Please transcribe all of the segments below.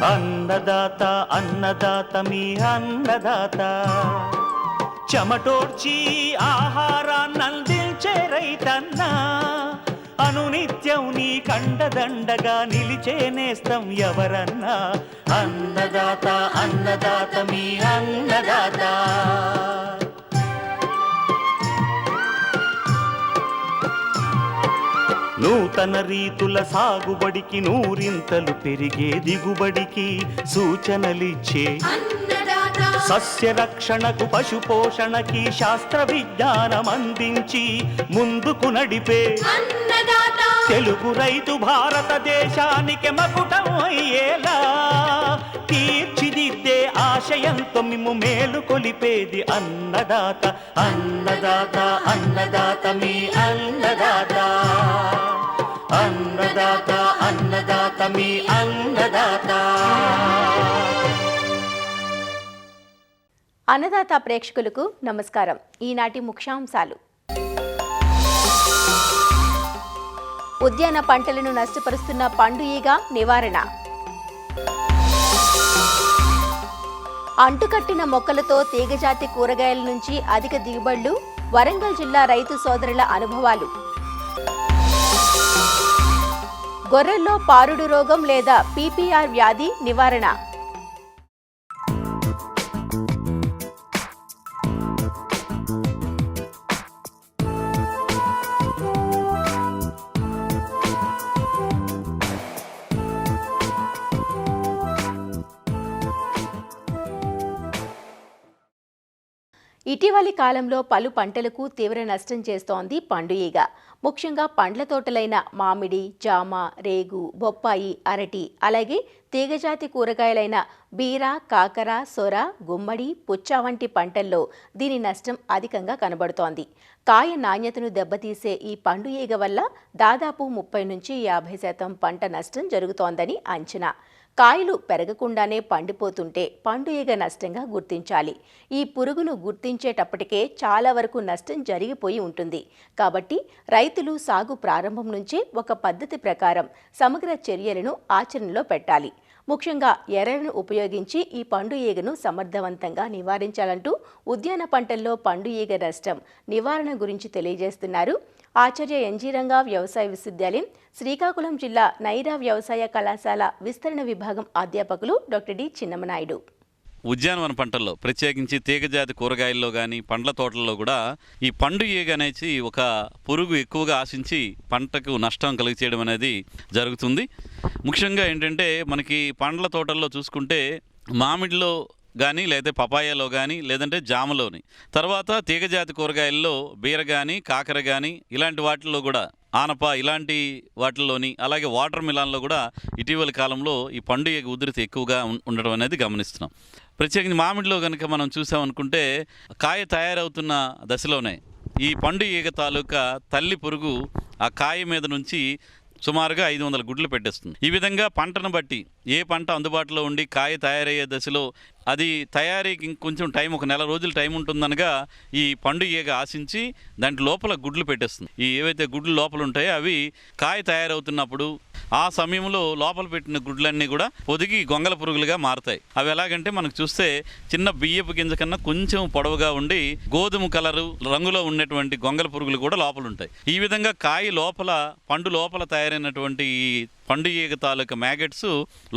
అన్నదాత అన్నదాత మీ అన్నదాత, చెమటోడ్చి ఆహారాన్నందించే రైతన్నా, అనునిత్యం నీ కండదండగా నిలిచే నేస్తం ఎవరన్నా. అన్నదాత అన్నదాత మీ అన్నదాత. నూతన రీతుల సాగుబడికి, నూరింతలు పెరిగే దిగుబడికి సూచనలిచ్చే సస్య రక్షణకు, పశు పోషణకి శాస్త్ర విజ్ఞానం అందించి ముందుకు నడిపే తెలుగు రైతు భారతదేశానికి మకుటం అయ్యేలా తీర్చిదిద్దే ఆశయంతో మిమ్ము మేలు కొలిపేది అన్నదాత. అన్నదాత అన్నదాత మీ అన్నదాత. అన్నదాత అన్నదాత మీ అన్నదాత. అన్నదాత ప్రేక్షకులకు నమస్కారం. ఈనాటి ముఖ్యాంశాలు: ఉద్యాన పంటలను నష్టపరుస్తున్న పండు ఈగ నివారణ, అంటుకట్టిన మొక్కలతో తీగజాతి కూరగాయల నుంచి అధిక దిగుబడులు, వరంగల్ జిల్లా రైతు సోదరుల అనుభవాలు, గొర్రెల్లో పారుడు రోగం లేదా పీపీఆర్ వ్యాధి నివారణ, ఇటీవలి కాలంలో పలు పంటలకు తీవ్ర నష్టం చేస్తోంది పండు ఈగ. ముఖ్యంగా పండ్ల తోటలైన మామిడి, జామ, రేగు, బొప్పాయి, అరటి, అలాగే తీగజాతి కూరగాయలైన బీర, కాకర, సొర, గుమ్మడి, పుచ్చ వంటి పంటల్లో దీని నష్టం అధికంగా కనబడుతోంది. కాయ నాణ్యతను దెబ్బతీసే ఈ పండు ఈగ వల్ల దాదాపు 30 నుంచి 50% పంట నష్టం జరుగుతోందని అంచనా. కాయలు పెరగకుండానే పండిపోతుంటే పండు ఈగ నష్టంగా గుర్తించాలి. ఈ పురుగును గుర్తించేటప్పటికే చాలా వరకు నష్టం జరిగిపోయి ఉంటుంది. కాబట్టి రైతులు సాగు ప్రారంభం నుంచే ఒక పద్ధతి ప్రకారం సమగ్ర చర్యలను ఆచరణలో పెట్టాలి. ముఖ్యంగా ఎర్రను ఉపయోగించి ఈ పండు ఈగను సమర్థవంతంగా నివారించాలంటూ ఉద్యాన పంటల్లో పండు ఈగ నష్టం నివారణ గురించి తెలియజేస్తున్నారు ఆచార్య ఎన్జీ రంగా వ్యవసాయ విశ్వవిద్యాలయం, శ్రీకాకుళం జిల్లా నైరా వ్యవసాయ కళాశాల విస్తరణ విభాగం అధ్యాపకులు డాక్టర్ డి చిన్నమనాయుడు. ఉద్యానవన పంటల్లో ప్రత్యేకించి తీగజాతి కూరగాయల్లో కానీ పండ్ల తోటల్లో కూడా ఈ పండు ఈగ అనేది ఒక పురుగు ఎక్కువగా ఆశించి పంటకు నష్టం కలిగచేయడం అనేది జరుగుతుంది. ముఖ్యంగా ఏంటంటే మనకి పండ్ల తోటల్లో చూసుకుంటే మామిడిలో కానీ లేదా పపాయాలో కానీ లేదంటే జామలోని, తర్వాత తీగజాతి కూరగాయల్లో బీర కానీ కాకర కానీ ఇలాంటి వాటిల్లో కూడా ఆనప ఇలాంటి వాటిల్లోని, అలాగే వాటర్ మిలాన్లో కూడా ఇటీవలి కాలంలో ఈ పండు ఈగ ఉధృతి ఎక్కువగా ఉండడం అనేది గమనిస్తున్నాం. ప్రత్యేకించి మామిడిలో కనుక మనం చూసామనుకుంటే కాయ తయారవుతున్న దశలోనే ఈ పండు ఈగ తాలూకా తల్లి పురుగు ఆ కాయ మీద నుంచి సుమారుగా 500 గుడ్లు పెట్టేస్తుంది. ఈ విధంగా పంటను బట్టి ఏ పంట అందుబాటులో ఉండి కాయ తయారయ్యే దశలో అది తయారీకి కొంచెం టైం, ఒక నెల రోజులు టైం ఉంటుందనగా ఈ పండు ఈగ ఆశించి దాంట్లో లోపల గుడ్లు పెట్టేస్తుంది. ఈ ఏవైతే గుడ్లు లోపల ఉంటాయో అవి కాయ తయారవుతున్నప్పుడు ఆ సమయంలో లోపల పెట్టిన గుడ్లన్నీ కూడా పొదిగి గొంగల పురుగులుగా మారుతాయి. అవి ఎలాగంటే మనకు చూస్తే చిన్న బియ్యపు గింజ కన్నా కొంచెం పొడవుగా ఉండి గోధుమ కలరు రంగులో ఉన్నటువంటి గొంగల పురుగులు కూడా లోపల ఉంటాయి. ఈ విధంగా కాయ లోపల, పండు లోపల తయారైనటువంటి ఈ పండు ఈగ తాలూకా మ్యాగెట్స్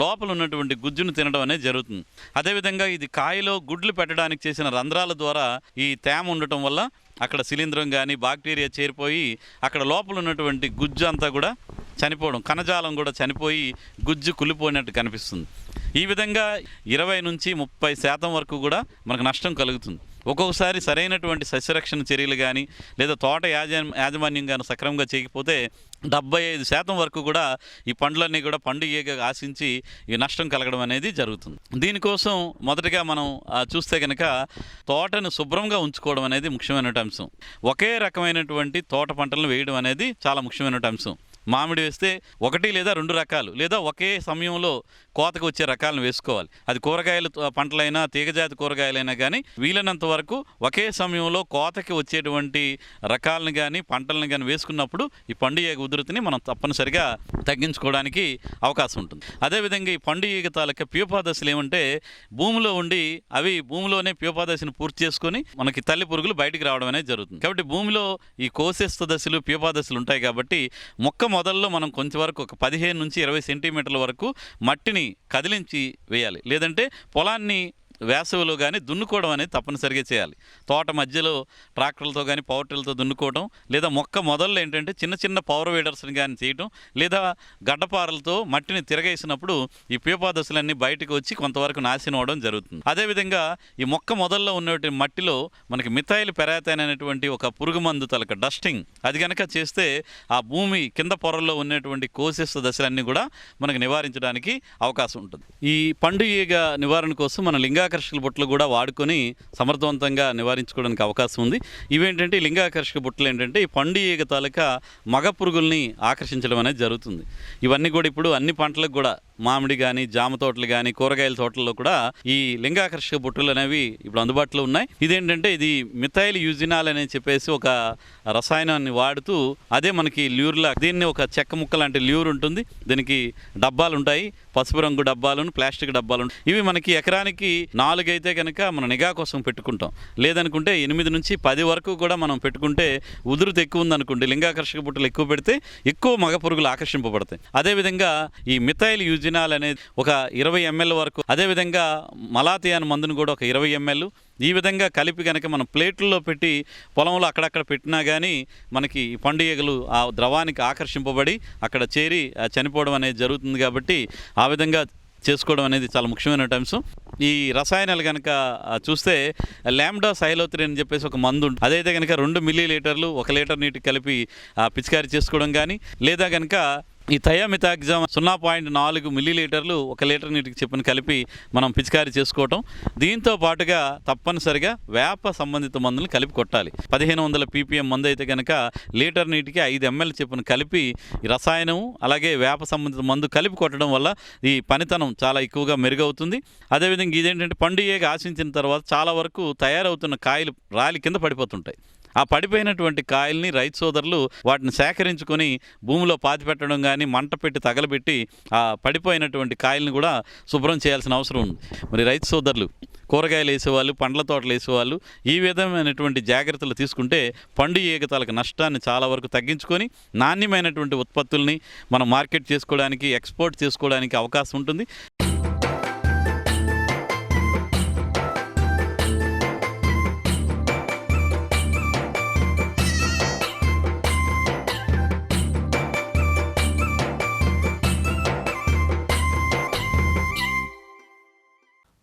లోపల ఉన్నటువంటి గుజ్జును తినడం అనేది జరుగుతుంది. అదేవిధంగా ఇది కాయలో గుడ్లు పెట్టడానికి చేసిన రంధ్రాల ద్వారా ఈ తేమ ఉండటం వల్ల అక్కడ శిలీంధ్రం కానీ బాక్టీరియా చేరిపోయి అక్కడ లోపల ఉన్నటువంటి గుజ్జు అంతా కూడా చనిపోవడం, కణజాలం కూడా చనిపోయి గుజ్జు కుళ్ళిపోయినట్టు కనిపిస్తుంది. ఈ విధంగా 20 నుంచి 30% వరకు కూడా మనకు నష్టం కలుగుతుంది. ఒక్కొక్కసారి సరైనటువంటి సస్యరక్షణ చర్యలు కానీ లేదా తోట యాజమాన్యం కానీ సక్రమంగా చేయకపోతే 75% వరకు కూడా ఈ పండ్లన్నీ కూడా పండు ఈగ ఆశించి ఈ నష్టం కలగడం అనేది జరుగుతుంది. దీనికోసం మొదటగా మనం చూస్తే కనుక తోటను శుభ్రంగా ఉంచుకోవడం అనేది ముఖ్యమైనటువంటి అంశం. ఒకే రకమైనటువంటి తోట పంటలను వేయడం అనేది చాలా ముఖ్యమైనటువంటి అంశం. మామిడి వేస్తే 1 లేదా 2 రకాలు లేదా ఒకే సమయంలో కోతకు వచ్చే రకాలను వేసుకోవాలి. అది కూరగాయలు పంటలైనా తీగజాతి కూరగాయలైనా కానీ వీలైనంత వరకు ఒకే సమయంలో కోతకి వచ్చేటువంటి రకాలను కానీ పంటలను కానీ వేసుకున్నప్పుడు ఈ పండు ఈగ ఉధృతిని మనం తప్పనిసరిగా తగ్గించుకోవడానికి అవకాశం ఉంటుంది. అదేవిధంగా ఈ పండు ఈగ తాలూకా ప్యూపా దశలు ఏమంటే భూమిలో ఉండి అవి భూమిలోనే ప్యూపా దశను పూర్తి చేసుకొని మనకి తల్లి పురుగులు బయటికి రావడం అనేది జరుగుతుంది. కాబట్టి భూమిలో ఈ కోశస్థ దశలు ప్యూపా దశలు ఉంటాయి కాబట్టి మొక్క మొదల్లో మనం కొంచెం వరకు ఒక 15 నుంచి 20 సెంటీమీటర్ల వరకు మట్టిని కదిలించి వేయాలి. లేదంటే పొలాన్ని వేసవిలో కానీ దున్నుకోవడం అనేది తప్పనిసరిగా చేయాలి. తోట మధ్యలో ట్రాక్టర్లతో కానీ పవర్ టిల్లర్తో దున్నుకోవడం, లేదా మొక్క మొదల్లో ఏంటంటే చిన్న చిన్న పవర్ వీడర్స్ని కానీ చేయటం, లేదా గడ్డపారలతో మట్టిని తిరగేసినప్పుడు ఈ ప్యూపా దశలన్నీ బయటకు వచ్చి కొంతవరకు నాశనం అవడం జరుగుతుంది. అదేవిధంగా ఈ మొక్క మొదల్లో ఉన్నటువంటి మట్టిలో మనకి మిథైల్ పెరాథైన్ అనేటువంటి ఒక పురుగు మందు తలక డస్టింగ్ అది కనుక చేస్తే ఆ భూమి కింద పొరల్లో ఉన్నటువంటి కోశస్థ దశలన్నీ కూడా మనకు నివారించడానికి అవకాశం ఉంటుంది. ఈ పండు ఈగ నివారణ కోసం మన లింగాకర్షక బుట్టలు కూడా వాడుకొని సమర్థవంతంగా నివారించుకోవడానికి అవకాశం ఉంది. ఇవేంటంటే లింగాకర్షక బుట్టలు ఏంటంటే ఈ పండు ఈగ తాలూకా మగ పురుగుల్ని ఆకర్షించడం అనేది జరుగుతుంది. ఇవన్నీ కూడా ఇప్పుడు అన్ని పంటలకు కూడా మామిడి కానీ జామ తోటలు కానీ కూరగాయల తోటల్లో కూడా ఈ లింగాకర్షక బుట్టలు అనేవి ఇప్పుడు అందుబాటులో ఉన్నాయి. ఇదేంటంటే ఇది మిథైల్ యూజినాల్ అని చెప్పేసి ఒక రసాయనాన్ని వాడుతూ అదే మనకి ల్యూర్లా దీన్ని ఒక చెక్క ముక్క లాంటి ల్యూర్ ఉంటుంది. దీనికి డబ్బాలు ఉంటాయి, పసుపు రంగు డబ్బాలను ప్లాస్టిక్ డబ్బాలు ఉంటాయి. ఇవి మనకి ఎకరానికి 4 అయితే కనుక మనం నిఘా కోసం పెట్టుకుంటాం. లేదనుకుంటే 8 నుంచి 10 వరకు కూడా మనం పెట్టుకుంటే ఉధృతి ఎక్కువ ఉందనుకోండి లింగాకర్షక బుట్టలు ఎక్కువ పెడితే ఎక్కువ మగ పురుగులు ఆకర్షింపబడతాయి. అదేవిధంగా ఈ మిథైల్ యూజినాల్ అనేది ఒక 20 ml వరకు, అదేవిధంగా మలాథియాన్ మందును కూడా ఒక 20 ml ఈ విధంగా కలిపి కనుక మనం ప్లేట్లలో పెట్టి పొలంలో అక్కడక్కడ పెట్టినా కానీ మనకి పండు ఈగలు ఆ ద్రవానికి ఆకర్షింపబడి అక్కడ చేరి చనిపోవడం అనేది జరుగుతుంది. కాబట్టి ఆ విధంగా చేసుకోవడం అనేది చాలా ముఖ్యమైన అంశం. ఈ రసాయనాలు కనుక చూస్తే లాంబ్డా సైలోత్రిన్ అని చెప్పేసి ఒక మందు ఉంటుంది. అదైతే కనుక 2 మిల్లీలీటర్లు 1 లీటర్ నీటికి కలిపి పిచికారీ చేసుకోవడం కానీ, లేదా కనుక ఈ థయామిథాగ్జామ్ 0.4 మిల్లీలీటర్లు 1 లీటర్ నీటికి చెప్పిన కలిపి మనం పిచికారీ చేసుకోవటం. దీంతో పాటుగా తప్పనిసరిగా వేప సంబంధిత మందులను కలిపి కొట్టాలి. 1500 ppm మందు అయితే కనుక లీటర్ నీటికి 5 ml చెప్పిన కలిపి ఈ రసాయనం అలాగే వేప సంబంధిత మందు కలిపి కొట్టడం వల్ల ఈ పనితనం చాలా ఎక్కువగా మెరుగవుతుంది. అదేవిధంగా ఇదేంటంటే పండు ఈగ ఆశించిన తర్వాత చాలా వరకు తయారవుతున్న కాయలు రాలి కింద పడిపోతుంటాయి. ఆ పడిపోయినటువంటి కాయల్ని రైతు సోదరులు వాటిని సేకరించుకొని భూమిలో పాతిపెట్టడం కానీ మంట పెట్టి తగలబెట్టి ఆ పడిపోయినటువంటి కాయల్ని కూడా శుభ్రం చేయాల్సిన అవసరం ఉంది. మరి రైతు సోదరులు కూరగాయలు వేసేవాళ్ళు, పండ్ల తోటలు వేసేవాళ్ళు ఈ విధమైనటువంటి జాగ్రత్తలు తీసుకుంటే పండు ఈగ తాలూకు నష్టాన్ని చాలా వరకు తగ్గించుకొని నాణ్యమైనటువంటి ఉత్పత్తుల్ని మనం మార్కెట్ చేసుకోవడానికి, ఎక్స్పోర్ట్ చేసుకోవడానికి అవకాశం ఉంటుంది.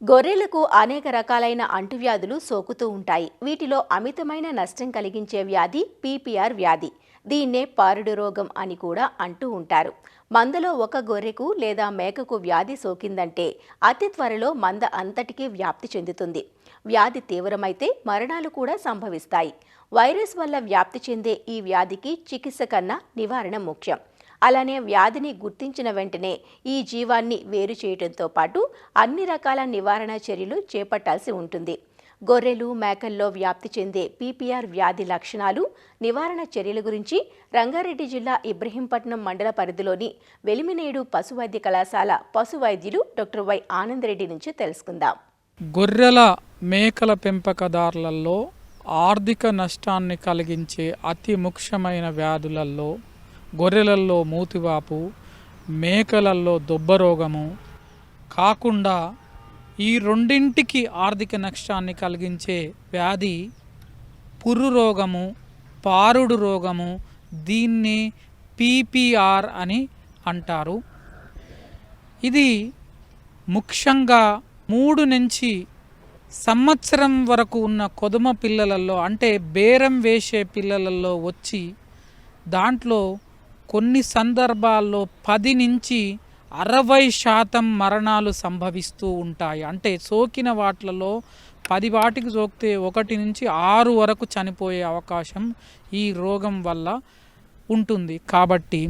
గొర్రెలకు అనేక రకాలైన అంటువ్యాధులు సోకుతూ ఉంటాయి. వీటిలో అమితమైన నష్టం కలిగించే వ్యాధి పీపీఆర్ వ్యాధి. దీన్నే పారుడు రోగం అని కూడా అంటూ ఉంటారు. మందలో ఒక గొర్రెకు లేదా మేకకు వ్యాధి సోకిందంటే అతి త్వరలో మంద అంతటికీ వ్యాప్తి చెందుతుంది. వ్యాధి తీవ్రమైతే మరణాలు కూడా సంభవిస్తాయి. వైరస్ వల్ల వ్యాప్తి చెందే ఈ వ్యాధికి చికిత్స కన్నా నివారణ ముఖ్యం. అలానే వ్యాధిని గుర్తించిన వెంటనే ఈ జీవాన్ని వేరు చేయడంతో పాటు అన్ని రకాల నివారణ చర్యలు చేపట్టాల్సి ఉంటుంది. గొర్రెలు, మేకల్లో వ్యాప్తి చెందే పీపీఆర్ వ్యాధి లక్షణాలు, నివారణ చర్యల గురించి రంగారెడ్డి జిల్లా ఇబ్రహీంపట్నం మండల పరిధిలోని వెలిమినేడు పశు వైద్య కళాశాల పశు వైద్యులు డాక్టర్ వై ఆనందరెడ్డి నుంచి తెలుసుకుందాం. గొర్రెల, మేకల పెంపకదారులలో ఆర్థిక నష్టాన్ని కలిగించే అతి ముఖ్యమైన వ్యాధులలో గొర్రెలలో మూతివాపు, మేకలలో దొబ్బరోగము కాకుండా ఈ రెండింటికి ఆర్థిక నష్టాన్ని కలిగించే వ్యాధి పుర్రు రోగము, పారుడు రోగము. దీన్ని పీపీఆర్ అని అంటారు. ఇది ముఖ్యంగా 3 నుంచి సంవత్సరం వరకు ఉన్న కొదుమ పిల్లలలో, అంటే బేరం వేసే పిల్లలలో వచ్చి దాంట్లో కొన్ని సందర్భాల్లో 10 నుంచి 60% మరణాలు సంభవిస్తూ ఉంటాయి. అంటే సోకిన వాటిలలో 10 వాటికి సోకితే 1 నుంచి 6 వరకు చనిపోయే అవకాశం ఈ రోగం వల్ల ఉంటుంది. కాబట్టి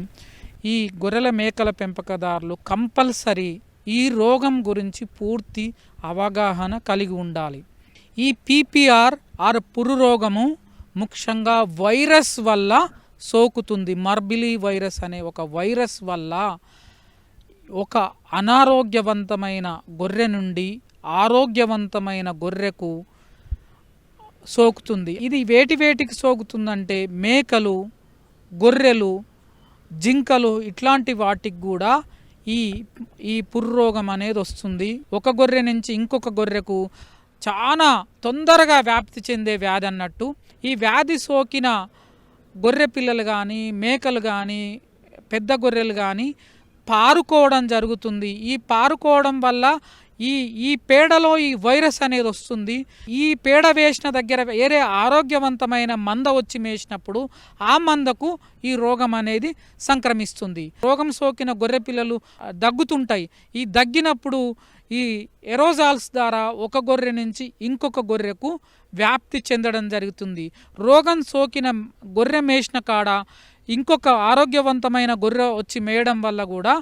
ఈ గొర్రెల మేకల పెంపకదారులు కంపల్సరీ ఈ రోగం గురించి పూర్తి అవగాహన కలిగి ఉండాలి. ఈ పీపీఆర్ ఆర్ పురు రోగము ముఖ్యంగా వైరస్ వల్ల సోకుతుంది. మర్బిలీ వైరస్ అనే ఒక వైరస్ వల్ల ఒక అనారోగ్యవంతమైన గొర్రె నుండి ఆరోగ్యవంతమైన గొర్రెకు సోకుతుంది. ఇది వేటికి సోకుతుందంటే మేకలు, గొర్రెలు, జింకలు ఇట్లాంటి వాటికి కూడా ఈ పుర్రోగం అనేది వస్తుంది. ఒక గొర్రె నుంచి ఇంకొక గొర్రెకు చాలా తొందరగా వ్యాప్తి చెందే వ్యాధి అన్నట్టు. ఈ వ్యాధి సోకిన గొర్రె పిల్లలు కానీ, మేకలు కానీ, పెద్ద గొర్రెలు కానీ పారుకోవడం జరుగుతుంది. ఈ పారుకోవడం వల్ల ఈ పేడలో ఈ వైరస్ అనేది వస్తుంది. ఈ పేడ వేసిన దగ్గర వేరే ఆరోగ్యవంతమైన మంద వచ్చి మేసినప్పుడు ఆ మందకు ఈ రోగం అనేది సంక్రమిస్తుంది. రోగం సోకిన గొర్రె పిల్లలు దగ్గుతుంటాయి. ఈ దగ్గినప్పుడు ఈ ఎరోజాల్స్ ద్వారా ఒక గొర్రె నుంచి ఇంకొక గొర్రెకు వ్యాప్తి చెందడం జరుగుతుంది. రోగం సోకిన గొర్రె మేసిన కాడ ఇంకొక ఆరోగ్యవంతమైన గొర్రె వచ్చి మేయడం వల్ల కూడా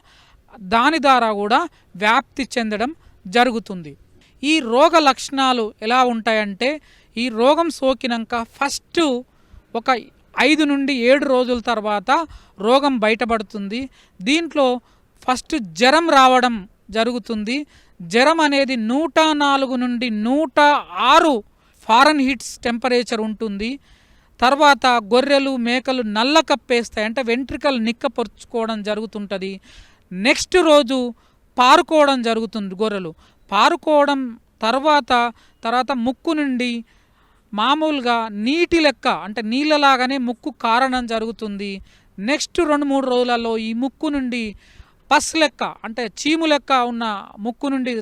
దాని ద్వారా కూడా వ్యాప్తి చెందడం జరుగుతుంది. ఈ రోగ లక్షణాలు ఎలా ఉంటాయంటే, ఈ రోగం సోకినాక ఫస్ట్ ఒక 5 నుండి 7 రోజుల తర్వాత రోగం బయటపడుతుంది. దీంట్లో ఫస్ట్ జ్వరం రావడం జరుగుతుంది. జ్వరం అనేది 104 నుండి 106 ఫారెన్హీట్స్ టెంపరేచర్ ఉంటుంది. తర్వాత గొర్రెలు, మేకలు నల్ల కప్పేస్తాయి, అంటే వెంట్రికలు నిక్కపరుచుకోవడం జరుగుతుంటుంది. నెక్స్ట్ రోజు పారుకోవడం జరుగుతుంది. గొర్రెలు పారుకోవడం తర్వాత ముక్కు నుండి మామూలుగా నీటి లెక్క, అంటే నీళ్ళలాగానే ముక్కు కారణం జరుగుతుంది. నెక్స్ట్ 2-3 రోజులలో ఈ ముక్కు నుండి పస్ లెక్క, అంటే చీము లెక్క ఉన్న ముక్కు నుండి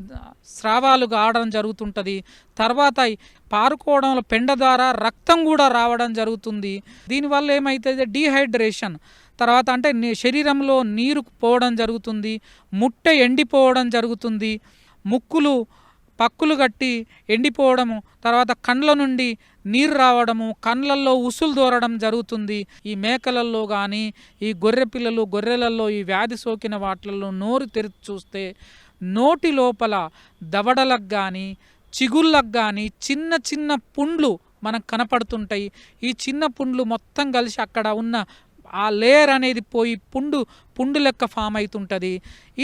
స్రావాలు కావడం జరుగుతుంటుంది. తర్వాత పారుకోవడంలో పెండ ద్వారా రక్తం కూడా రావడం జరుగుతుంది. దీనివల్ల ఏమవుతుంది, డీహైడ్రేషన్, తర్వాత అంటే శరీరంలో నీరు పోవడం జరుగుతుంది. ముట్టె ఎండిపోవడం జరుగుతుంది. ముక్కులు పక్కులు కట్టి ఎండిపోవడము, తర్వాత కండ్ల నుండి నీరు రావడము, కండ్లల్లో ఉసులు దూరడం జరుగుతుంది. ఈ మేకలలో కానీ ఈ గొర్రె పిల్లలు గొర్రెలలో ఈ వ్యాధి సోకిన వాటిల్లో నోరు తెరిచి చూస్తే నోటి లోపల దవడలకు కానీ చిగుళ్ళకు కానీ చిన్న చిన్న పుండ్లు మనకు కనపడుతుంటాయి. ఈ చిన్న పుండ్లు మొత్తం కలిసి అక్కడ ఉన్న ఆ లేయర్ అనేది పోయి పుండు లెక్క ఫామ్ అవుతుంటుంది.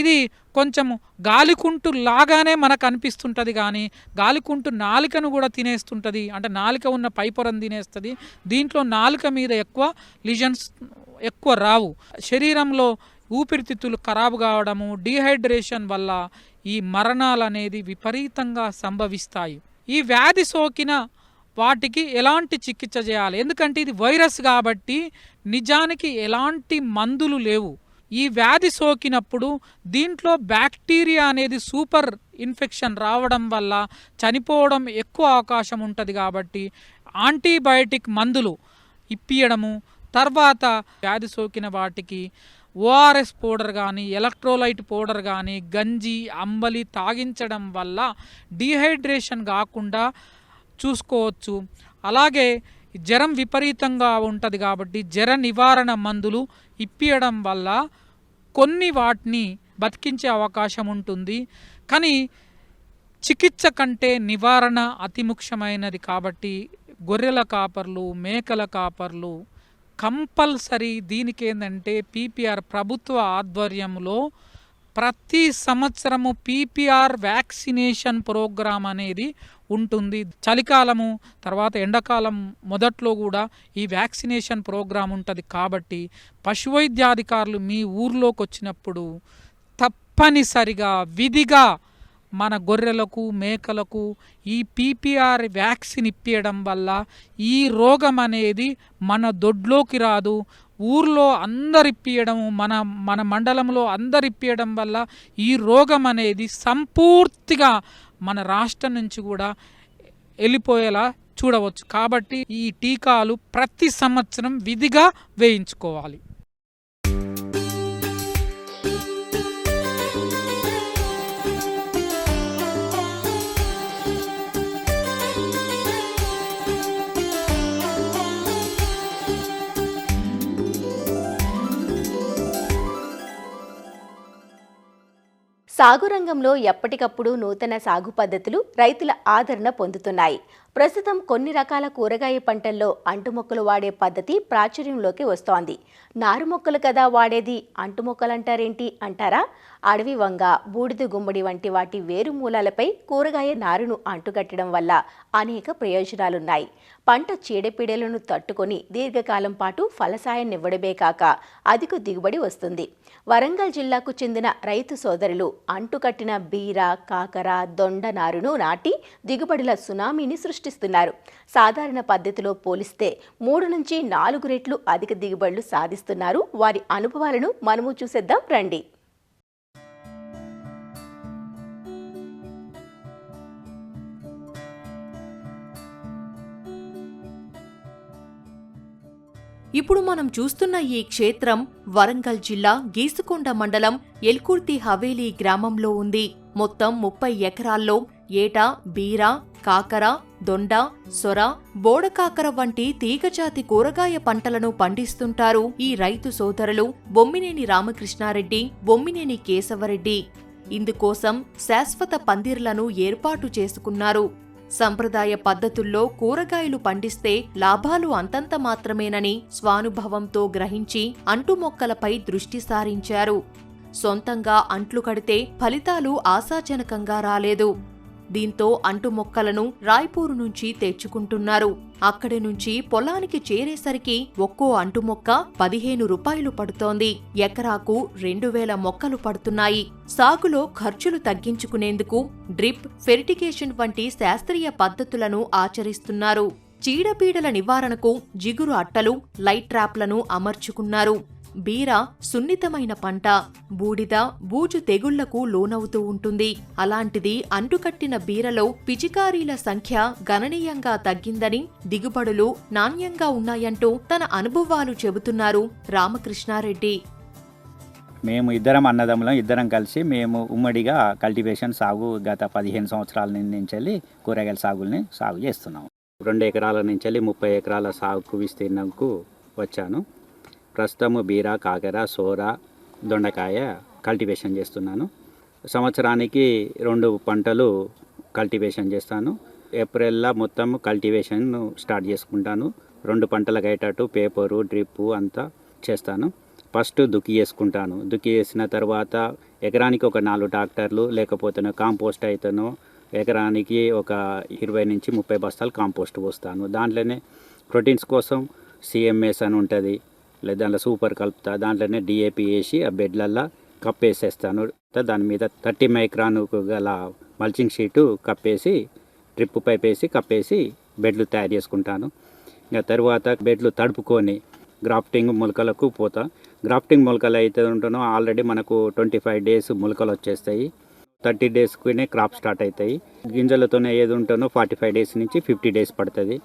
ఇది కొంచెము గాలికుంటు లాగానే మనకు అనిపిస్తుంటుంది, కానీ గాలికుంటు నాలుకను కూడా తినేస్తుంటుంది, అంటే నాలుక ఉన్న పైపొరను తినేస్తుంది. దీంట్లో నాలుక మీద ఎక్కువ లిజన్స్ ఎక్కువ రావు. శరీరంలో ఊపిరితిత్తులు ఖరాబు కావడము, డీహైడ్రేషన్ వల్ల ఈ మరణాలు అనేది విపరీతంగా సంభవిస్తాయి. ఈ వ్యాధి సోకిన వాటికి ఎలాంటి చికిత్స చేయాలి, ఎందుకంటే ఇది వైరస్ కాబట్టి నిజానికి ఎలాంటి మందులు లేవు. ఈ వ్యాధి సోకినప్పుడు దీంట్లో బ్యాక్టీరియా అనేది సూపర్ ఇన్ఫెక్షన్ రావడం వల్ల చనిపోవడం ఎక్కువ అవకాశం ఉంటుంది. కాబట్టి యాంటీబయాటిక్ మందులు ఇప్పియడము, తర్వాత వ్యాధి సోకిన వాటికి ఓఆర్ఎస్ పౌడర్ కానీ ఎలక్ట్రోలైట్ పౌడర్ కానీ గంజి అంబలి తాగించడం వల్ల డీహైడ్రేషన్ కాకుండా చూసుకోవచ్చు. అలాగే జ్వరం విపరీతంగా ఉంటుంది కాబట్టి జ్వర నివారణ మందులు ఇప్పియడం వల్ల కొన్ని వాటిని బతికించే అవకాశం ఉంటుంది. కానీ చికిత్స కంటే నివారణ అతి ముఖ్యమైనది కాబట్టి గొర్రెల కాపర్లు, మేకల కాపర్లు కంపల్సరీ దీనికి ఏంటంటే పీపీఆర్ ప్రభుత్వ ఆధ్వర్యంలో ప్రతి సంవత్సరము పీపీఆర్ వ్యాక్సినేషన్ ప్రోగ్రాం అనేది ఉంటుంది. చలికాలము తర్వాత ఎండాకాలం మొదట్లో కూడా ఈ వ్యాక్సినేషన్ ప్రోగ్రాం ఉంటుంది. కాబట్టి పశువైద్యాధికారులు మీ ఊర్లోకి వచ్చినప్పుడు తప్పనిసరిగా విధిగా మన గొర్రెలకు, మేకలకు ఈ పీపీఆర్ వ్యాక్సిన్ ఇప్పించడం వల్ల ఈ రోగం అనేది మన దొడ్లోకి రాదు. ఊర్లో అందరు ఇప్పియడము, మన మండలంలో అందరు ఇప్పియడం వల్ల ఈ రోగం అనేది సంపూర్తిగా మన రాష్ట్రం నుంచి కూడా వెళ్ళిపోయేలా చూడవచ్చు. కాబట్టి ఈ టీకాలు ప్రతి సంవత్సరం విధిగా వేయించుకోవాలి. సాగు రంగంలో ఎప్పటికప్పుడు నూతన సాగు పద్ధతులు రైతుల ఆదరణ పొందుతున్నాయి. ప్రస్తుతం కొన్ని రకాల కూరగాయ పంటల్లో అంటుమొక్కలు వాడే పద్ధతి ప్రాచుర్యంలోకి వస్తోంది. నారు మొక్కలు కదా వాడేది, అంటుమొక్కలంటారేంటి అంటారా? అడవి వంగ, బూడిద గుమ్మడి వంటి వాటి వేరు మూలాలపై కూరగాయ నారును అంటుకట్టడం వల్ల అనేక ప్రయోజనాలున్నాయి. పంట చీడపీడలను తట్టుకొని దీర్ఘకాలం పాటు ఫలసాయాన్నివ్వడమే కాక అధిక దిగుబడి వస్తుంది. వరంగల్ జిల్లాకు చెందిన రైతు సోదరులు అంటుకట్టిన బీర, కాకర, దొండ నారును నాటి దిగుబడుల సునామీని సృష్టిస్తున్నారు. సాధారణ పద్ధతిలో పోలిస్తే 3 నుంచి 4 రెట్లు అధిక దిగుబడులు సాధిస్తున్నారు. వారి అనుభవాలను మనము చూసేద్దాం రండి. ఇప్పుడు మనం చూస్తున్న ఈ క్షేత్రం వరంగల్ జిల్లా గీసుకొండ మండలం ఎల్కుర్తి హవేలీ గ్రామంలో ఉంది. మొత్తం 30 ఎకరాల్లో ఏటా బీర, కాకర, దొండ, సొర, బోడకాకర వంటి తీగజాతి కూరగాయ పంటలను పండిస్తుంటారు ఈ రైతు సోదరులు బొమ్మినేని రామకృష్ణారెడ్డి, బొమ్మినేని కేశవరెడ్డి. ఇందుకోసం శాశ్వత పందిర్లను ఏర్పాటు చేసుకున్నారు. సంప్రదాయ పద్ధతుల్లో కూరగాయలు పండిస్తే లాభాలు అంతంత మాత్రమేనని స్వానుభవంతో గ్రహించి అంటుమొక్కలపై దృష్టి సారించారు. సొంతంగా అంట్లు కడితే ఫలితాలు ఆశాజనకంగా రాలేదు. దీంతో అంటుమొక్కలను రాయ్పూరు నుంచి తెచ్చుకుంటున్నారు. అక్కడి నుంచి పొలానికి చేరేసరికి ఒక్కో అంటుమొక్క 15 రూపాయలు పడుతోంది. ఎకరాకు 2000 మొక్కలు పడుతున్నాయి. సాగులో ఖర్చులు తగ్గించుకునేందుకు డ్రిప్, ఫెర్టిగేషన్ వంటి శాస్త్రీయ పద్ధతులను ఆచరిస్తున్నారు. చీడపీడల నివారణకు జిగురు అట్టలు, లైట్ ట్రాప్లను అమర్చుకున్నారు. బీర సున్నితమైన పంట, బూడిద, బూజు తెగుళ్లకు లోనవుతూ ఉంటుంది. అలాంటిది అంటుకట్టిన బీరలో పిచికారీల సంఖ్య గణనీయంగా తగ్గిందని, దిగుబడులు నాణ్యంగా ఉన్నాయంటూ తన అనుభవాలు చెబుతున్నారు రామకృష్ణారెడ్డి. మేము ఇద్దరం అన్నదమ్ములం, ఇద్దరం కలిసి మేము ఉమ్మడిగా కల్టివేషన్ సాగు గత 15 సంవత్సరాల నుంచి కూరగాయల సాగు చేస్తున్నాము. 2 ఎకరాల నుంచి 30 ఎకరాల సాగు విస్తీర్ణంకు వచ్చాను. ప్రస్తుతము బీర, కాకర, సోర, దొండకాయ కల్టివేషన్ చేస్తున్నాను. సంవత్సరానికి 2 పంటలు కల్టివేషన్ చేస్తాను. ఏప్రిల్లో మొత్తం కల్టివేషన్ స్టార్ట్ చేసుకుంటాను. 2 పంటలకు అయ్యేటట్టు పేపరు, డ్రిప్పు అంతా చేస్తాను. ఫస్ట్ దుక్కి చేసుకుంటాను. దుక్కి చేసిన తర్వాత ఎకరానికి ఒక 4 ట్రాక్టర్లు లేకపోతే కాంపోస్ట్ అయితేనో ఎకరానికి ఒక 20 నుంచి 30 బస్తాలు కాంపోస్ట్ పోస్తాను. దాంట్లోనే ప్రోటీన్స్ కోసం సిఎంఎస్ అని ఉంటుంది, లేదా దాంట్లో సూపర్ కలుపుతా. దాంట్లోనే డిఏపి వేసి ఆ బెడ్లల్లో కప్పేసేస్తాను. దాని మీద 30 మైక్రాన్ గల మల్చింగ్ షీటు కప్పేసి డ్రిప్ పైప్ వేసి కప్పేసి బెడ్లు తయారు చేసుకుంటాను. ఇంకా తర్వాత బెడ్లు తడుపుకొని గ్రాఫ్టింగ్ మొలకలకు పోతా. గ్రాఫ్టింగ్ మొలకలు అయితే ఉంటానో ఆల్రెడీ మనకు 25 డేస్ మొలకలు వచ్చేస్తాయి. 30 డేస్కునే క్రాప్ స్టార్ట్ అవుతాయి. గింజలతోనే ఏది ఉంటానో 45 డేస్ నుంచి 50 డేస్ పడుతుంది.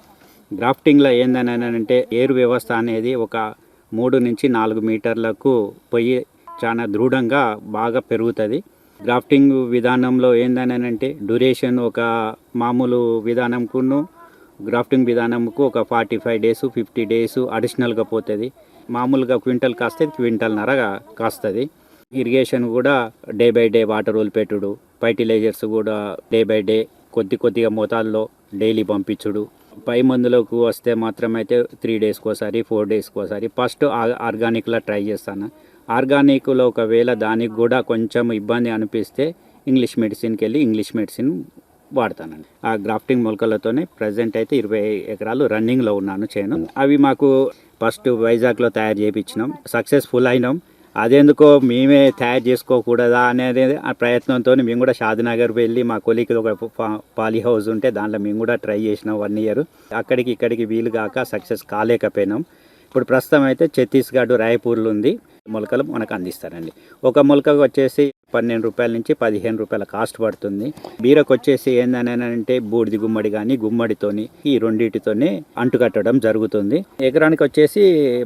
గ్రాఫ్టింగ్లో ఏందనంటే ఏరు వ్యవస్థ అనేది ఒక 3 నుంచి 4 మీటర్లకు పోయి చాలా దృఢంగా బాగా పెరుగుతుంది. గ్రాఫ్టింగ్ విధానంలో ఏందనంటే డ్యూరేషన్ ఒక మామూలు విధానంకును గ్రాఫ్టింగ్ విధానంకు ఒక 45 డేస్ 50 డేస్ అడిషనల్గా పోతుంది. మామూలుగా క్వింటల్ కాస్తే క్వింటల్నరగా కాస్తుంది. ఇరిగేషన్ కూడా డే బై డే వాటర్ వదిలిపెట్టుడు, ఫర్టిలైజర్స్ కూడా డే బై డే కొద్దిగా మోతాదులో డైలీ పంపించుడు. పై మందులకు వస్తే మాత్రమైతే 3 డేస్కి ఒకసారి 4 డేస్కి ఒకసారి ఫస్ట్ ఆర్గానిక్లో ట్రై చేస్తాను. ఆర్గానిక్లో ఒకవేళ దానికి కూడా కొంచెం ఇబ్బంది అనిపిస్తే ఇంగ్లీష్ మెడిసిన్కి వెళ్ళి ఇంగ్లీష్ మెడిసిన్ వాడతానండి. ఆ గ్రాఫ్టింగ్ మొలకలతోనే ప్రజెంట్ అయితే 20 ఎకరాలు రన్నింగ్లో ఉన్నాను చేను. అవి మాకు ఫస్ట్ వైజాగ్లో తయారు చేయించినాం, సక్సెస్ఫుల్ అయినాం. అదెందుకో మేమే తయారు చేసుకోకూడదా అనేది ఆ ప్రయత్నంతో మేము కూడా షాద్నగర్ వెళ్ళి మా కొలికి ఒక పాలీ హౌస్ ఉంటే దాంట్లో మేము కూడా ట్రై చేసినాం 1 ఇయర్. అక్కడికి ఇక్కడికి వీలు కాక సక్సెస్ కాలేకపోయినాం. ఇప్పుడు ప్రస్తుతం అయితే ఛత్తీస్గఢ్ రాయ్పూర్లో ఉంది. మొలకలు మనకు అందిస్తారండి. ఒక మొలకకు వచ్చేసి 12 రూపాయల నుంచి 15 రూపాయల కాస్ట్ పడుతుంది. బీరకు వచ్చేసి ఏందనంటే బూడిది గుమ్మడి కానీ గుమ్మడితోని ఈ రెండింటితోనే అంటుకట్టడం జరుగుతుంది. ఎకరానికి వచ్చేసి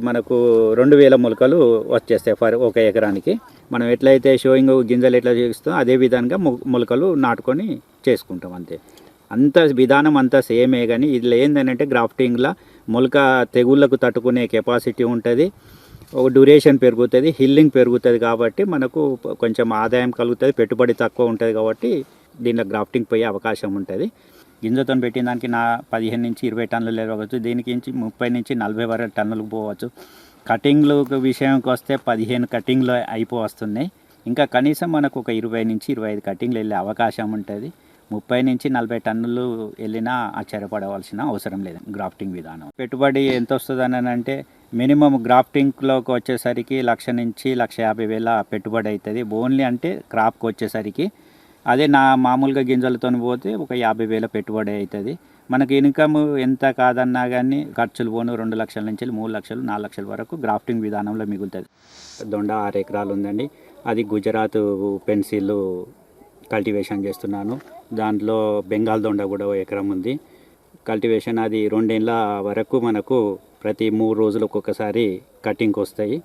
మనకు 2000 మొలకలు వచ్చేస్తాయి ఫర్ ఒక ఎకరానికి. మనం ఎట్లయితే షోయింగ్ గింజలు ఎట్లా చేస్తామో అదే విధంగా మొలకలు నాటుకొని చేసుకుంటాం అంతే. అంత విధానం అంతా సేమే. కానీ ఇట్లా ఏంటంటే గ్రాఫ్టింగ్లో మొలక తెగుళ్లకు తట్టుకునే కెపాసిటీ ఉంటుంది. ఒక డ్యూరేషన్ పెరుగుతుంది, హిల్లింగ్ పెరుగుతుంది, కాబట్టి మనకు కొంచెం ఆదాయం కలుగుతుంది, పెట్టుబడి తక్కువ ఉంటుంది, కాబట్టి దీనిలో గ్రాఫ్టింగ్ పోయే అవకాశం ఉంటుంది. గింజతో పెట్టిన దానికి 15 నుంచి 20 టన్నులు ఎరగవచ్చు, దీనికి 30 నుంచి 40 వరకు టన్నులకు పోవచ్చు. కటింగ్లు విషయంకి వస్తే 15 కటింగ్లు అయిపోవస్తున్నాయి. ఇంకా కనీసం మనకు ఒక 20 నుంచి 25 కటింగ్లు వెళ్ళే అవకాశం ఉంటుంది. 30 నుంచి 40 టన్నులు వెళ్ళినా ఆశ్చర్యపడవలసిన అవసరం లేదు గ్రాఫ్టింగ్ విధానం. పెట్టుబడి ఎంత వస్తుందని అంటే మినిమం గ్రాఫ్టింగ్లోకి వచ్చేసరికి 1,00,000 నుంచి 1,50,000 పెట్టుబడి అవుతుంది ఓన్లీ, అంటే క్రాప్కి వచ్చేసరికి. అదే మామూలుగా గింజలతో పోతే ఒక 50,000 పెట్టుబడి అవుతుంది. మనకి ఇన్కమ్ ఎంత కాదన్నా కానీ ఖర్చులు పోను 2 లక్షల నుంచి 3 లక్షలు 4 లక్షల వరకు గ్రాఫ్టింగ్ విధానంలో మిగులుతుంది. దొండ 6 ఎకరాలు ఉందండి, అది గుజరాత్ పెన్సిల్ కల్టివేషన్ చేస్తున్నాను. దాంట్లో బెంగాల్ దొండ కూడా 1 ఎకరం ఉంది కల్టివేషన్. అది 2 ఏళ్ళ వరకు మనకు ప్రతి 3 రోజులకు ఒకసారి కటింగ్కి వస్తాయి.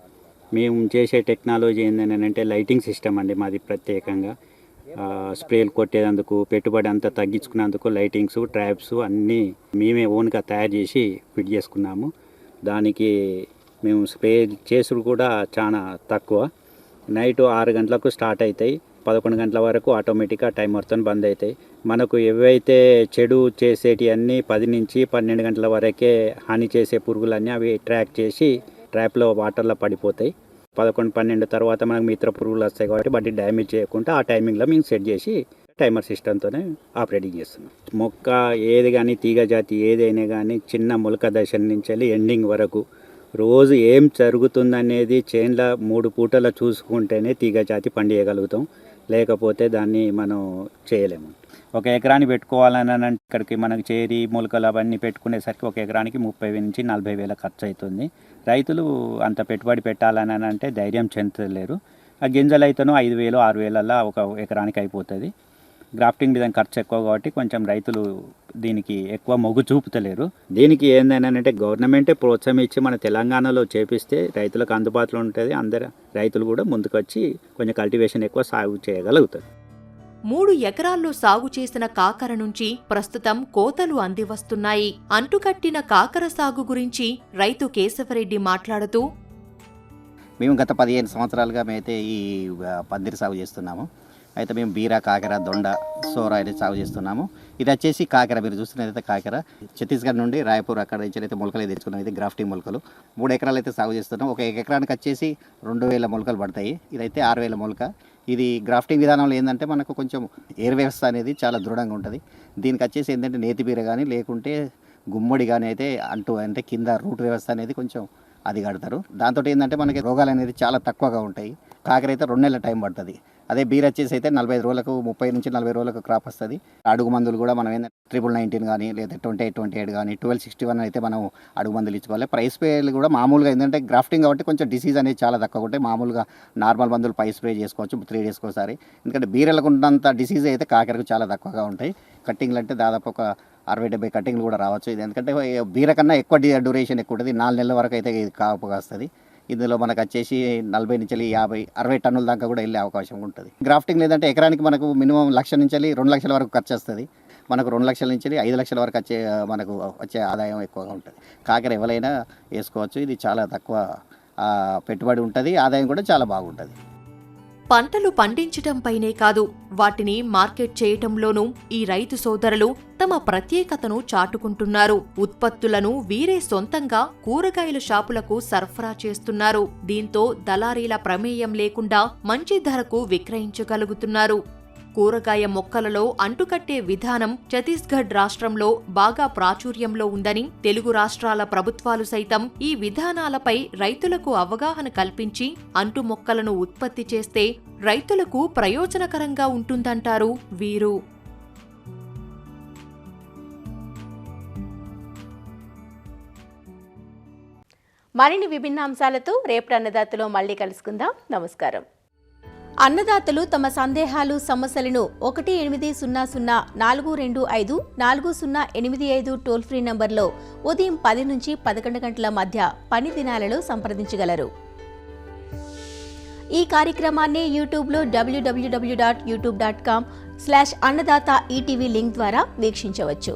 మేము చేసే టెక్నాలజీ ఏంటంటే లైటింగ్ సిస్టమ్ అండి మాది. ప్రత్యేకంగా స్ప్రేలు కొట్టేందుకు పెట్టుబడి అంతా తగ్గించుకున్నందుకు లైటింగ్స్, ట్రాప్స్ అన్నీ మేమే ఓన్గా తయారు చేసి ఫిట్ చేసుకున్నాము. దానికి మేము స్ప్రే చేసుడు కూడా చాలా తక్కువ. నైట్ 6 గంటలకు స్టార్ట్ అవుతాయి, 11 గంటల వరకు ఆటోమేటిక్గా టైమర్తో బంద్ అవుతాయి. మనకు ఏవైతే చెడు చేసేటి అన్నీ 10 నుంచి 12 గంటల వరకే హాని చేసే పురుగులన్నీ అవి ట్రాక్ చేసి ట్రాప్లో వాటర్లో పడిపోతాయి. 11-12 తర్వాత మనకు మిత్ర పురుగులు వస్తాయి, కాబట్టి వాటి డ్యామేజ్ చేయకుండా ఆ టైమింగ్లో మేము సెట్ చేసి టైమర్ సిస్టంతోనే ఆపరేటింగ్ చేస్తున్నాం. మొక్క ఏది కానీ తీగ జాతి ఏదైనా కానీ చిన్న మొలక దశ నుంచి వెళ్ళి ఎండింగ్ వరకు రోజు ఏం జరుగుతుందనేది చేన్ల 3 పూటల చూసుకుంటేనే తీగ జాతి పండియగలుగుతాం, లేకపోతే దాన్ని మనం చేయలేము. 1 ఎకరాన్ని పెట్టుకోవాలని అంటే ఇక్కడికి మనకు చేరి మొలకలు అవన్నీ పెట్టుకునేసరికి 1 ఎకరానికి 30,000 నుంచి 40,000 ఖర్చు అవుతుంది. రైతులు అంత పెట్టుబడి పెట్టాలని అంటే ధైర్యం చెందలేరు. ఆ గింజలు అయితేనో 5,000 6,000 1 ఎకరానికి అయిపోతుంది. గ్రాఫ్టింగ్ మీద ఖర్చు ఎక్కువ కాబట్టి కొంచెం రైతులు దీనికి ఎక్కువ మొగ్గు చూపుతలేరు. దీనికి ఏంటంటే గవర్నమెంటే ప్రోత్సాహం ఇచ్చి మన తెలంగాణలో చేపిస్తే రైతులకు అందుబాటులో ఉంటుంది. అందరు రైతులు కూడా ముందుకొచ్చి కొంచెం కల్టివేషన్ ఎక్కువ సాగు చేయగలుగుతారు. 3 ఎకరాల్లో సాగు చేసిన కాకర నుంచి ప్రస్తుతం కోతలు అందివస్తున్నాయి. అంటుకట్టిన కాకర సాగు గురించి రైతు కేశవరెడ్డి మాట్లాడుతూ, మేము గత 15 సంవత్సరాలుగా మేమైతే ఈ పందిరి సాగు చేస్తున్నాము. అయితే మేము బీర, కాకర, దొండ, సోర అయితే సాగు చేస్తున్నాము. ఇది వచ్చేసి కాకర, మీరు చూస్తున్నదైతే కాకర ఛత్తీస్గఢ్ నుండి రాయపూర్ అక్కడ నుంచి అయితే మొలకలు తెచ్చుకున్నాం. ఇది గ్రాఫ్టింగ్ మొలకలు. 3 ఎకరాలు అయితే సాగు చేస్తున్నాం. 1 ఎకరానికి వచ్చేసి 2,000 మొలకలు పడతాయి. ఇదైతే 6,000 మొలక. ఇది గ్రాఫ్టింగ్ విధానంలో ఏంటంటే మనకు కొంచెం ఎయిర్ వ్యవస్థ అనేది చాలా దృఢంగా ఉంటుంది. దీనికి వచ్చేసి ఏంటంటే నేతి బీర కానీ లేకుంటే గుమ్మడి కానీ అయితే అంటే కింద రూట్ వ్యవస్థ అనేది కొంచెం అది కడతారు. దాంతో ఏంటంటే మనకి రోగాలు అనేది చాలా తక్కువగా ఉంటాయి. కాకర అయితే 2 నెలల టైం పడుతుంది. అదే బీర వచ్చేసి అయితే 45 రోజులకు 30 నుంచి 40 రోజులకు క్రాప్ వస్తుంది. అడుగు మందులు కూడా మనం ఏంటంటే 1919 కానీ లేదా 2828 కానీ 1261 అయితే మనం అడుగు మందులు ఇచ్చుకోవాలి. పై స్ప్రేలు కూడా మామూలుగా ఏంటంటే గ్రాఫ్టింగ్ కాబట్టి కొంచెం డిసీజ్ అనేది చాలా తక్కువ ఉంటాయి. మామూలుగా నార్మల్ మందులు పై స్ప్రే చేసుకోవచ్చు 3 డేస్కి ఒకసారి. ఎందుకంటే బీరలకు ఉన్నంత డిసీజ్ అయితే కాకరకు చాలా తక్కువగా ఉంటాయి. కట్టింగ్లు అంటే దాదాపు ఒక 60-70 కట్టింగ్లు కూడా రావచ్చు. ఇది ఎందుకంటే బీర కన్నా ఎక్కువ డ్యూరేషన్ ఎక్కువ ఉంటుంది. 4 నెలల వరకు అయితే ఇది కాపు కాస్తుంది. ఇందులో మనకు వచ్చేసి 40 నుంచి 50-60 టన్నుల దాకా కూడా వెళ్ళే అవకాశం ఉంటుంది. గ్రాఫ్టింగ్ లేదంటే ఎకరానికి మనకు మినిమం 1,00,000 నుంచి 2 లక్షల వరకు ఖర్చు వస్తుంది. మనకు 2 లక్షల నుంచి 5 లక్షల వరకు వచ్చే ఆదాయం ఎక్కువగా ఉంటుంది. కాకర ఎవరైనా వేసుకోవచ్చు. ఇది చాలా తక్కువ పెట్టుబడి ఉంటుంది, ఆదాయం కూడా చాలా బాగుంటుంది. పంటలు పండించటంపైనే కాదు, వాటిని మార్కెట్ చేయటంలోనూ ఈ రైతు సోదరులు తమ ప్రత్యేకతను చాటుకుంటున్నారు. ఉత్పత్తులను వీరే సొంతంగా కూరగాయల షాపులకు సరఫరా చేస్తున్నారు. దీంతో దళారీల ప్రమేయం లేకుండా మంచి ధరకు విక్రయించగలుగుతున్నారు. కూరగాయ మొక్కలలో అంటుకట్టే విధానం ఛత్తీస్గఢ్ రాష్ట్రంలో బాగా ప్రాచుర్యంలో ఉందని, తెలుగు రాష్ట్రాల ప్రభుత్వాలు సైతం ఈ విధానాలపై రైతులకు అవగాహన కల్పించి అంటు మొక్కలను ఉత్పత్తి చేస్తే రైతులకు ప్రయోజనకరంగా ఉంటుందంటారు వీరు. మరిన్ని విభిన్న అంశాలతో రేపటి అన్నదాతలో మళ్ళీ కలుసుకుందాం. నమస్కారం. అన్నదాతలు తమ సందేహాలు, సమస్యలను 1800-425-4085 టోల్ ఫ్రీ నంబర్లో ఉదయం 10 నుంచి 11 గంటల మధ్య పని దినాలలో సంప్రదించగలరు. ఈ కార్యక్రమాన్ని యూట్యూబ్లో www.youtube.com/annadata ETV లింక్ ద్వారా వీక్షించవచ్చు.